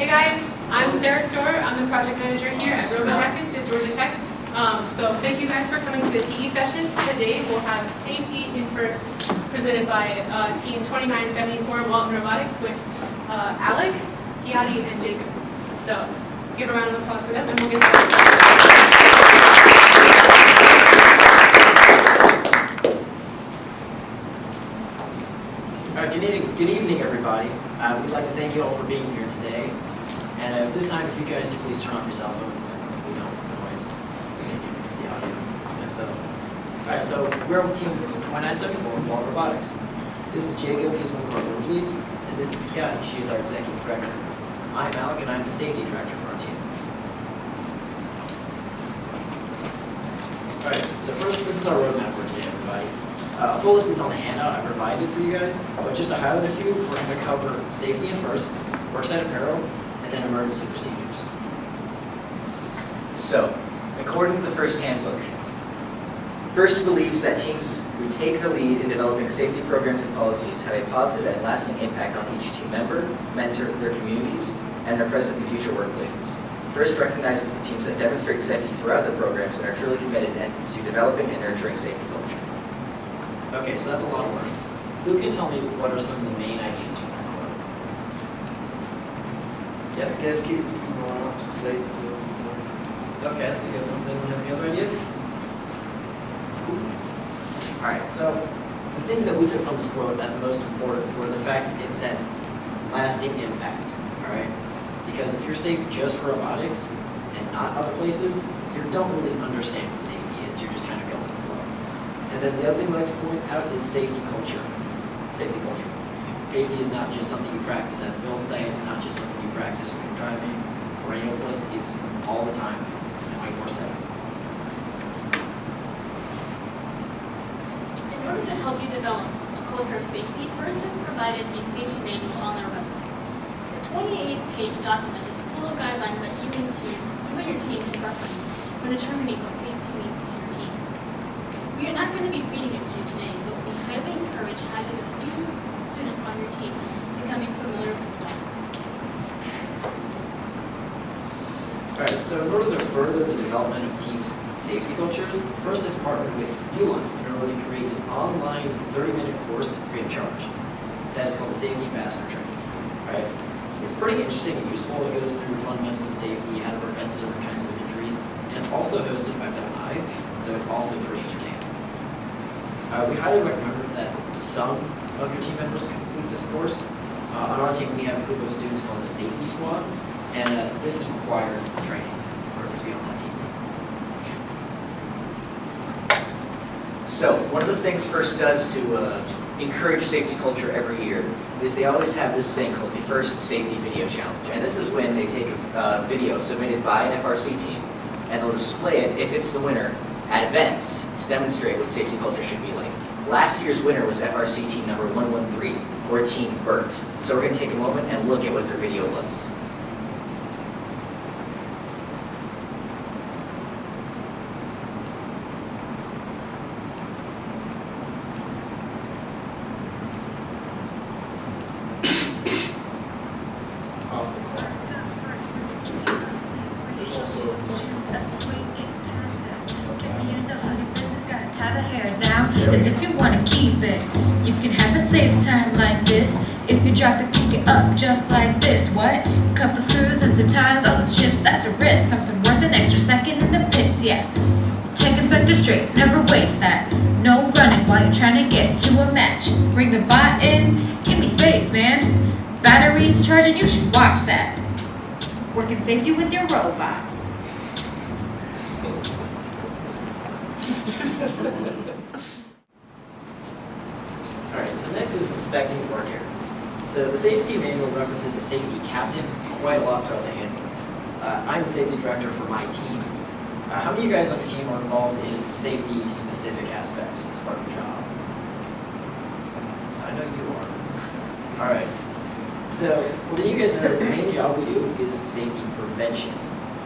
Hey guys, I'm Sarah Storer. I'm the project manager here at Robotics at Georgia Tech. So thank you guys for coming to the TE sessions. Today we'll have safety in first, presented by team 2974 Walton Robotics with Alec, Kiati, and Jacob. So give a round of applause for them and we'll get started. Good evening, everybody. We'd like to thank you all for being here today. And at this time, if you guys could please turn off your cell phones, we don't noise making the audio. Alright, so we're on team 2974, Walton Robotics. This is Jacob, he's one of our group leads, and this is Kiati, she's our executive director. I'm Alec, and I'm the safety director for our team. Alright, so first, this is our roadmap for today, everybody. Full list is on the handout I provided for you guys, but just to highlight a few, we're going to cover safety in first, worksite apparel, and then emergency procedures. So, according to the first handbook, First believes that teams who take the lead in developing safety programs and policies have a positive and lasting impact on each team member, mentor, their communities, and their present and future workplaces. First recognizes the teams that demonstrate safety throughout the programs and are truly committed to developing and nurturing safety culture. Okay, so that's a lot of words. Who can tell me what are some of the main ideas from that quote? Yes? Guys keep going safe. Okay, that's a good one. Does anyone have any other ideas? Alright, so the things that we took from this quote as the most important were the fact that it said lasting impact. Alright? Because if you're safe just for robotics and not other places, you don't really understand what safety is. You're just kind of going with the flow. And then the other thing we like to point out is safety culture. Safety culture. Safety is not just something you practice at the build site, it's not just something you practice when you're driving or any other place, it's all the time, 24/7. In order to help you develop a culture of safety, First has provided a safety manual on their website. The 28-page document is full of guidelines that you and your team can reference when determining what safety means to your team. We are not going to be reading it to you today, but we highly encourage having a few students on your team becoming familiar with the document. Alright, so in order to further the development of teams' safety cultures, First has partnered with Uline in order to create an online 30-minute course free of charge. That is called the Safety Ambassador Training. Alright? It's pretty interesting and useful. It goes through fundamentals of safety, how to prevent certain kinds of injuries, and it's also hosted by Bill and I, so it's also pretty entertaining. We highly recommend that some of your team members complete this course. On our team, we have a group of students called the Safety Squad, and this is required training for to be on that team. So, one of the things First does to encourage safety culture every year is they always have this thing called the First Safety Video Challenge. And this is when they take a video submitted by an FRC team and they'll display it, if it's the winner, at events to demonstrate what safety culture should be like. Last year's winner was FRC team number 113, or Team Burnt. So we're going to take a moment and look at what their video was. Tie the hair down as if you want to keep it. You can have a safe time like this. If you drop it, pick it up just like this. What? Couple screws and some ties, all those shifts, that's a risk. Something worth an extra second in the pits, yeah. Take inspector straight, never waste that. No running while you're trying to get to a match. Bring the bot in, give me space, man. Batteries charging, you should watch that. Working safety with your robot. Alright, so next is inspecting work areas. So the safety manual references a safety captain quite a lot throughout the handbook. I'm the safety director for my team. How many of you guys on your team are involved in safety-specific aspects as part of your job? So I know you are. Alright, so well, then you guys know that the main job we do is safety prevention.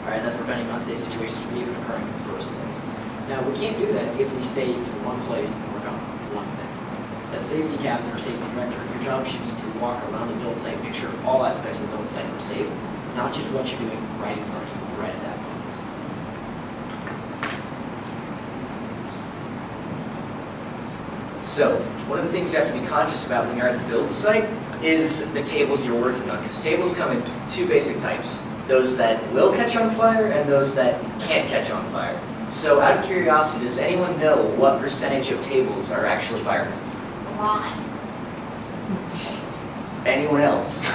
Alright, that's preventing unsafe situations from even occurring in the first place. Now, we can't do that if we stay in one place and work on one thing. As safety captain or safety director, your job should be to walk around the build site, make sure all aspects of the build site are safe, not just what you're doing right in front of you, right at that moment. So, one of the things you have to be conscious about when you're at the build site is the tables you're working on, because tables come in two basic types. Those that will catch on fire and those that can't catch on fire. So out of curiosity, does anyone know what percentage of tables are actually fireproof? Why? Anyone else?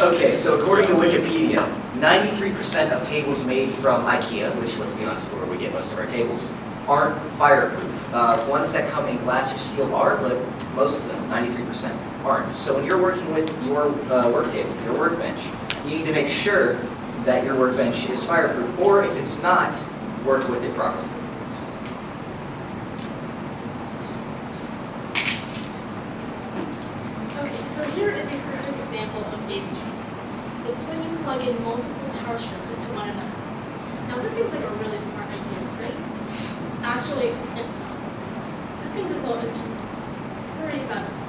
Okay, so according to Wikipedia, 93% of tables made from IKEA, which let's be honest, where we get most of our tables, aren't fireproof. Ones that come in glass or steel are, but most of them, 93%, aren't. So when you're working with your work table, your workbench, you need to make sure that your workbench is fireproof, or if it's not, work with it properly. Okay, so here is a perfect example of daisy chain. It's when you plug in multiple power strips into one another. Now this seems like a really smart idea, right? Actually, it's not. This can result in some pretty bad results.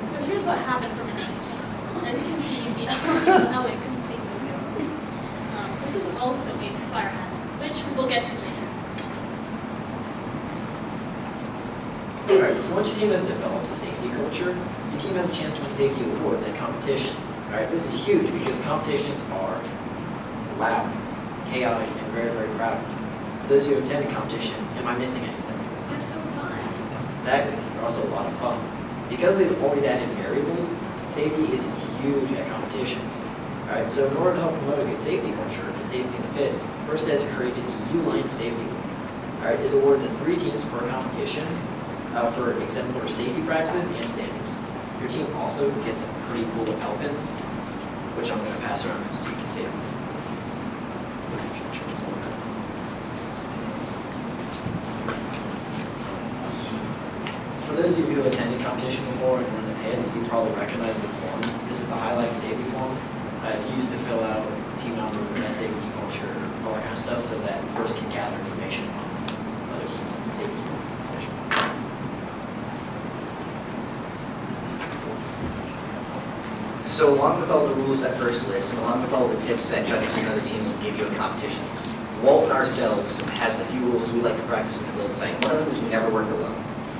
So here's what happened from a daisy chain. As you can see, the element completely failed. This is also a fire hazard, which we will get to later. Alright, so once your team has developed a safety culture, your team has a chance to win safety awards at competition. Alright, this is huge because competitions are loud, chaotic, and very, very crowded. For those who have attended competition, am I missing anything? They're so fun. Exactly, they're also a lot of fun. Because there's all these added variables, safety is huge at competitions. Alright, so in order to help promote a good safety culture and safety in the pits, First has created the U-Line Safety Award. Alright, is awarded to 3 teams per competition for exemplary safety practices and standards. Your team also gets some pretty cool lapel pins, which I'm going to pass around so you can see them. For those of you who attended competition before and were in the pits, you probably recognize this form. This is the highlight safety form. It's used to fill out team number, safety culture, all that kind of stuff, so that First can gather information on other teams' safety culture. So along with all the rules that First lists, and along with all the tips that judges and other teams will give you in competitions, Walton ourselves has a few rules we like to practice in the build site. One of them is we never work alone.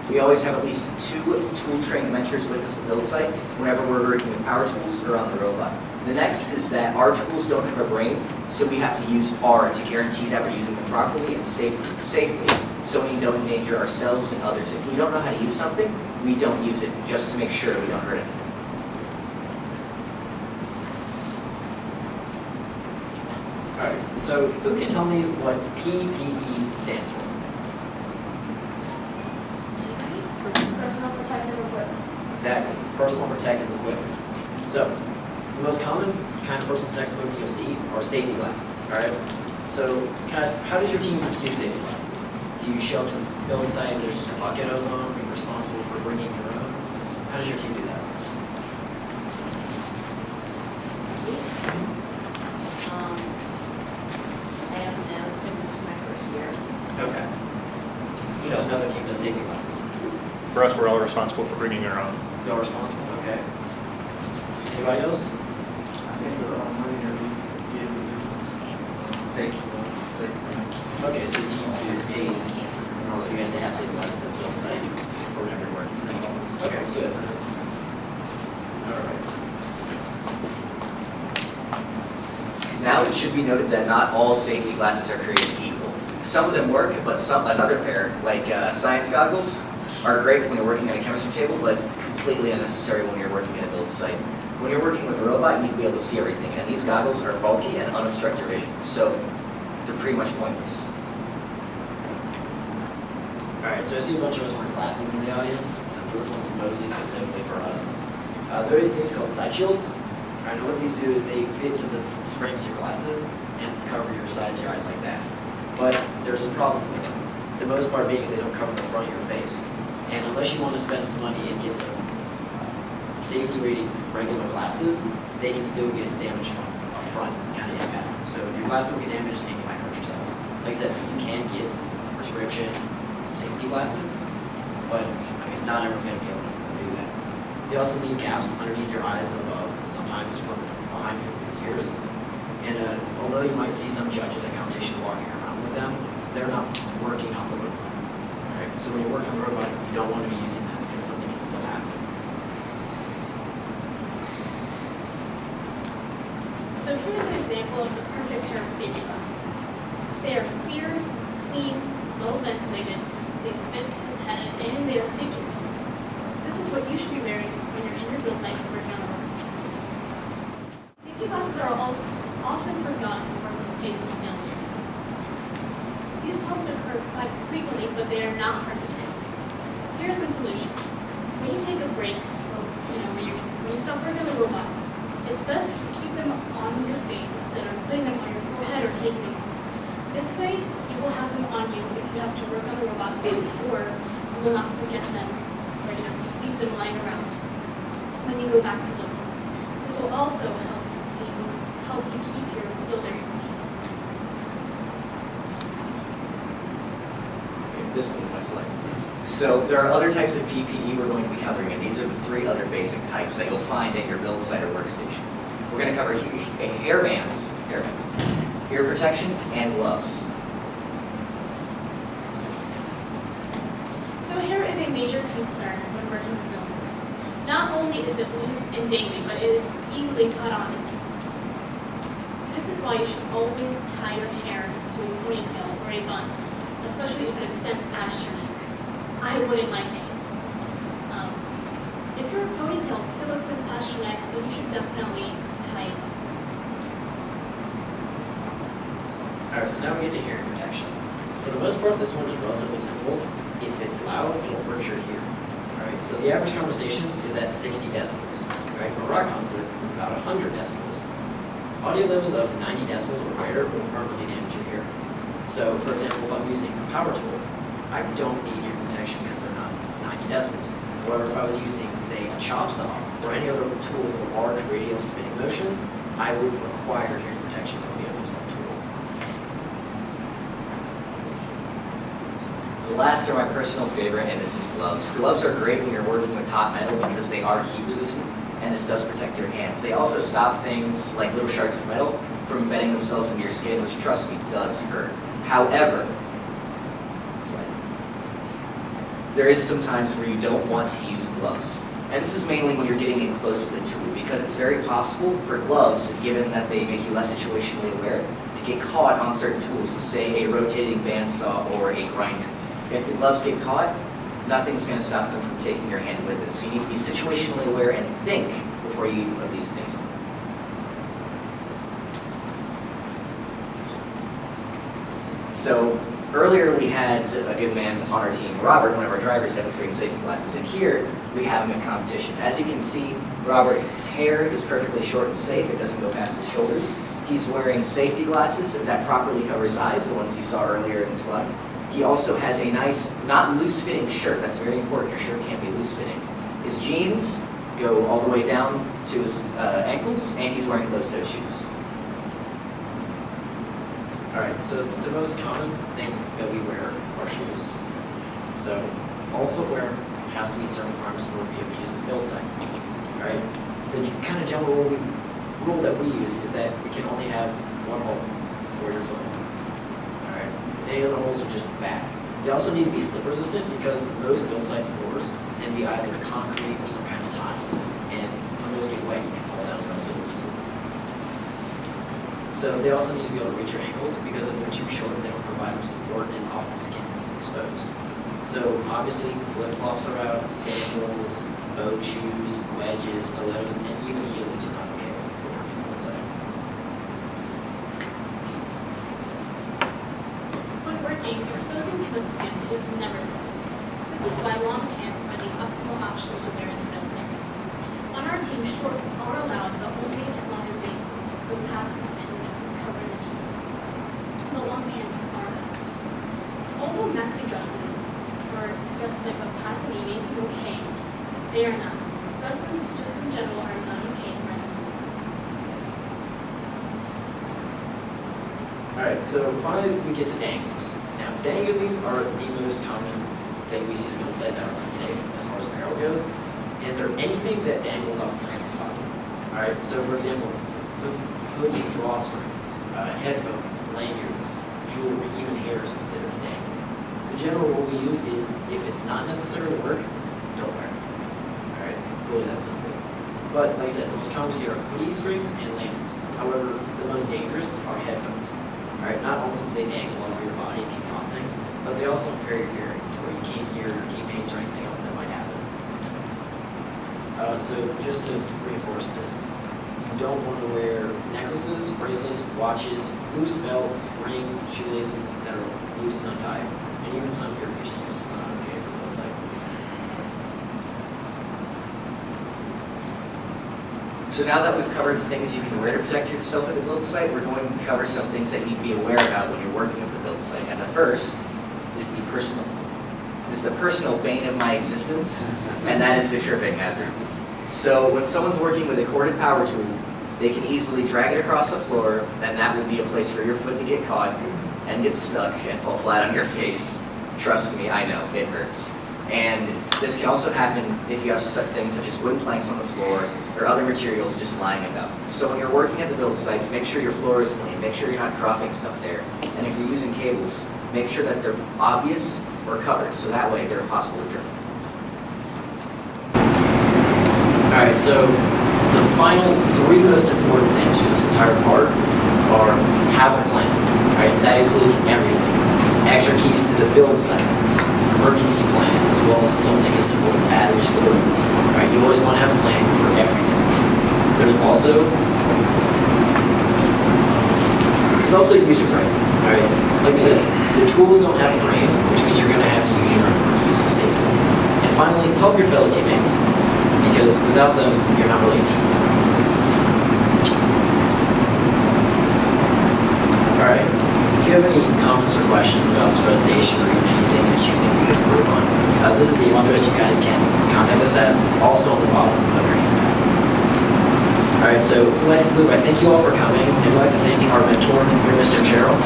We always have at least 2 tool-trained mentors with us at the build site whenever we're working with our tools or on the robot. The next is that our tools don't have a brain, so we have to use R to guarantee that we're using them properly and safely, so we don't endanger ourselves and others. If we don't know how to use something, we don't use it, just to make sure we don't hurt anything. Alright, so who can tell me what PPE stands for? Personal protective equipment. Exactly, personal protective equipment. So, the most common kind of personal protective equipment you'll see are safety glasses, alright? So, can I ask, how does your team do safety glasses? Do you show up to the build site, there's just a bucket of them, are you responsible for bringing your own? How does your team do that? I don't know, because this is my first year. Okay. Who knows how their team does safety glasses? For us, we're all responsible for bringing our own. You're responsible, okay. Anybody else? I think they're all money or Thank you. Okay, so the team's dues pays in order for you guys to have safety glasses at the build site for whenever you're working. Okay, good. Alright. Now, it should be noted that not all safety glasses are created equal. Some of them work, but another pair, like science goggles, are great when you're working on a chemistry table, but completely unnecessary when you're working at a build site. When you're working with a robot, you need to be able to see everything, and these goggles are bulky and unobstruct your vision, so they're pretty much pointless. Alright, so I see a bunch of us wearing glasses in the audience, so this one's mostly specifically for us. There are these things called side shields. And what these do is they fit to the frames of your glasses and cover your sides of your eyes like that. But there are some problems with them. The most part being is they don't cover the front of your face. And unless you want to spend some money and get some safety rated regular glasses, they can still get damaged from a front kind of impact. So your glasses will get damaged and you might hurt yourself. Like I said, you can get prescription safety glasses, but I mean, not everyone's going to be able to do that. They also leave gaps underneath your eyes and above, and sometimes from behind from the ears. And although you might see some judges at competition walking around with them, they're not working on the robot. Right? So when you're working on the robot, you don't want to be using them because something can still happen. So here's an example of the perfect pair of safety glasses. They are clear, clean, well ventilated, they fit his head, and they are safety rated. This is what you should be wearing when you're in your build site working on the robot. Safety glasses are also often forgotten or misplaced in the field area. These problems occur quite frequently, but they are not hard to fix. Here are some solutions. When you take a break, or when you stop working on the robot, it's best to just keep them on your face instead of putting them on your forehead or taking them off. This way, you will have them on you if you have to work on the robot, or you will not forget them, or just leave them lying around when you go back to building. This will also help you keep your build area clean. Okay, this one's my slide. So there are other types of PPE we're going to be covering, and these are the 3 other basic types that you'll find at your build site or workstation. We're going to cover hairbands, ear protection, and gloves. So hair is a major concern when working with building. Not only is it loose and dangly, but it is easily cut on and loose. This is why you should always tie your hair to a ponytail or a bun, especially if it extends past your neck. I would in my case. If your ponytail still extends past your neck, then you should definitely tie it up. Alright, so now we get to hearing protection. For the most part, this one is relatively simple. If it's loud, it'll hurt your hearing. Alright, so the average conversation is at 60 decibels. Alright, a rock concert is about 100 decibels. Audio levels of 90 decibels or greater will permanently damage your hearing. So, for example, if I'm using a power tool, I don't need hearing protection because they're not 90 decibels. However, if I was using, say, a chop saw or any other tool with a large radial spinning motion, I would require hearing protection to be able to use that tool. The last are my personal favorite, and this is gloves. Gloves are great when you're working with hot metal because they are heat resistant, and this does protect your hands. They also stop things like little shards of metal from embedding themselves into your skin, which, trust me, does hurt. However, there is some times where you don't want to use gloves. And this is mainly when you're getting in close with a tool, because it's very possible for gloves, given that they make you less situationally aware, to get caught on certain tools, say a rotating bandsaw or a grinder. If the gloves get caught, nothing's going to stop them from taking your hand with it. So you need to be situationally aware and think before you put these things on. So earlier we had a good man on our team, Robert, one of our drivers, demonstrating safety glasses, and here we have him in competition. As you can see, Robert's hair is perfectly short and safe. It doesn't go past his shoulders. He's wearing safety glasses that properly cover his eyes, the ones you saw earlier in the slide. He also has a nice, not loose-fitting shirt. That's very important. Your shirt can't be loose-fitting. His jeans go all the way down to his ankles, and he's wearing closed-toed shoes. Alright, so the most common thing that we wear are shoes. So all footwear has to meet certain requirements in order to be able to use the build site. Alright? The kind of general rule that we use is that we can only have one hole for your foot. Alright? Any other holes are just bad. They also need to be slip resistant because most build site floors tend to be either concrete or some kind of tile. And when those get wet, you can fall down relatively easily. So they also need to be able to reach your ankles because if they're too short, they don't provide them support and often the skin is exposed. So obviously flip-flops are out, sandals, boat shoes, wedges, stilettos, and even heels are not okay for working outside. When working, exposing to his skin is never safe. This is why long pants are the optimal option to wear in the build area. On our team, shorts are allowed, but only as long as they go past and cover the knee. But long pants are best. Although maxi dresses, or dresses that go past the knee may seem okay, they are not. Dresses just in general are not okay in running inside. Alright, so finally we get to danglers. Now, danglers are the most common thing we see in the build site that are unsafe as far as apparel goes. and they're anything that angles off the center body. All right, so for example, hood and drawstrings, headphones, lanyards, jewelry, even hair is considered a dangle. The general rule we use is if it's not necessary to work, don't wear it. All right, it's really that simple. But like I said, the most common here are hoodie strings and lanyards. However, the most dangerous are headphones. All right, not only do they dangle off your body and keep on things, but they also impair your hearing to where you can't hear your teammates or anything else that might happen. So just to reinforce this, you don't want to wear necklaces, bracelets, watches, loose belts, rings, shoelaces that are loose and untied, and even some ear piercings are not okay for the site. So now that we've covered the things you can wear to protect yourself at the build site, we're going to cover some things that you need to be aware about when you're working at the build site. And the first is the personal bane of my existence, and that is the tripping hazard. So when someone's working with a corded power tool, they can easily drag it across the floor, and that will be a place for your foot to get caught and get stuck and fall flat on your face. Trust me, I know, it hurts. And this can also happen if you have such things such as wooden planks on the floor or other materials just lying about. So when you're working at the build site, make sure your floor is clean, make sure you're not dropping stuff there. And if you're using cables, make sure that they're obvious or covered, so that way they're impossible to trip. Alright, so the final three most important things for this entire part are have a plan. Alright, that includes everything. Extra keys to the build site, emergency plans, as well as something as simple as batteries for the room. Alright, you always want to have a plan for everything. There's also user brain. Alright, like I said, the tools don't have a brain, which means you're going to have to use your own to use them safely. And finally, help your fellow teammates, because without them, you're not really a team. Alright, if you have any comments or questions about this presentation or even anything that you think we could improve on, this is the email address you guys can contact us at. It's also on the bottom of your email. Alright, so we'd like to conclude by thank you all for coming, and we'd like to thank our mentor here, Mr. Gerald.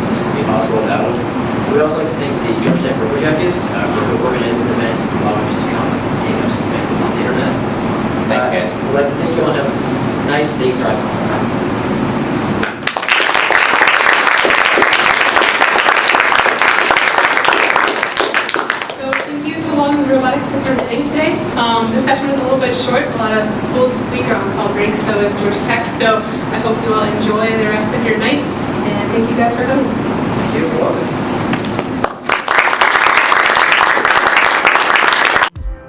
This wouldn't be possible without him. We'd also like to thank the Georgia Tech Robo Jackets for organizing these events and allowing us to come and take up some bandwidth on the internet. Thanks, guys. We'd like to thank you all and have a nice, safe drive home. Robotics for presenting today. This session was a little bit short. A lot of schools this week are on fall break, so is Georgia Tech. So I hope you all enjoy the rest of your night, and thank you guys for coming. Thank you. You're welcome.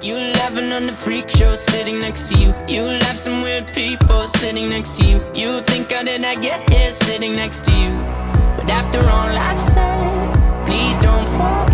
You laughing on the freak show sitting next to you. You laugh some weird people sitting next to you. You think how did I get here sitting next to you? But after all I've said, please don't fall.